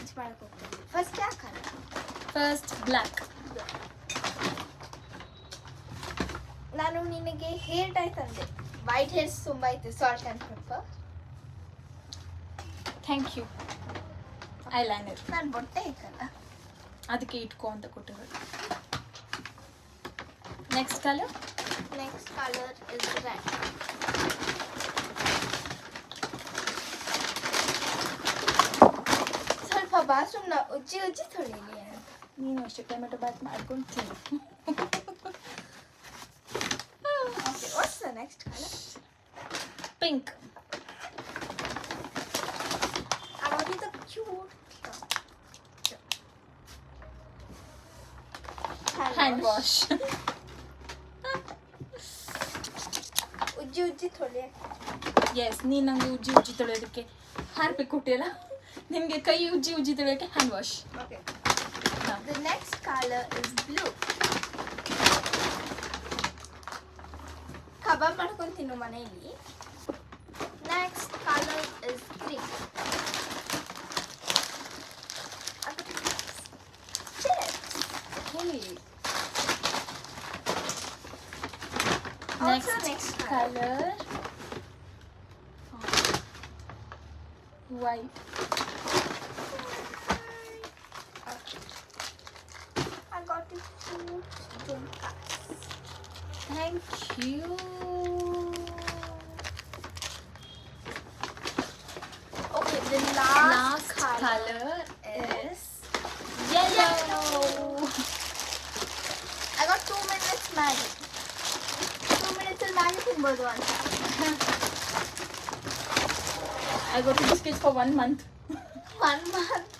Change ಮಾಡಕ್ಕೆ ಹೋಗ್ತೀನಿ. First ಯಾವ ಕಲರ್? First black. ನಾನು ನಿನಗೆ ಹೇರ್ ಡೈ ತಂದೆ. ವೈಟ್ ಹೇರ್ಸ್ ತುಂಬ ಐತೆ. Salt and pepper. Thank you. Eyeliner ನಾನು ಬೊಟ್ಟೆ ಇಕ್ಕಲ್ಲ, ಅದಕ್ಕೆ ಇಟ್ಕೊ ಅಂತ ಕೊಟ್ಟಿರೋದು. Next colour. Next colour is red. ಸ್ವಲ್ಪ ಬಾತ್ರೂಮ್ನ ಉಜ್ಜಿ ಉಜ್ಜಿ ತೊಳಿಲಿ ಅಂತ. ನೀನು ಅಷ್ಟೇ ಟೊಮೆಟೊ ಬಾತ್ ಮಾಡ್ಕೊಂಡು ತಿನ್ನು. Okay, what's the next colour? Pink. I want it the cute. Hand wash. ಉಜ್ಜಿ ಉಜ್ಜಿ ತೊಳೆ. ಎಸ್, ನೀನು ನನಗೆ ಉಜ್ಜಿ ಉಜ್ಜಿ ತೊಳೆಯೋದಕ್ಕೆ ಹಾರ್ಪಿಕ್ ಕೊಟ್ಟಿಲ್ಲ, ನಿಮಗೆ ಕೈ ಉಜ್ಜಿ ಉಜ್ಜಿ ತೊಳೆಯೋಕ್ಕೆ hand wash. Okay. The next color is blue. Kebab ಮಾಡ್ಕೊಂಡು ತಿನ್ನು ಮನೆಯಲ್ಲಿ. Next color is green. Also next color white. I got it cute jumkas. Thank you. Okay, the last color is yellow. I got 2 minutes Maggie. 2 minutes ಅಲ್ಲಿ Maggie ತಿನ್ಬೋದು ಅಂತ. I got to biscuits for 1 month. 1 month.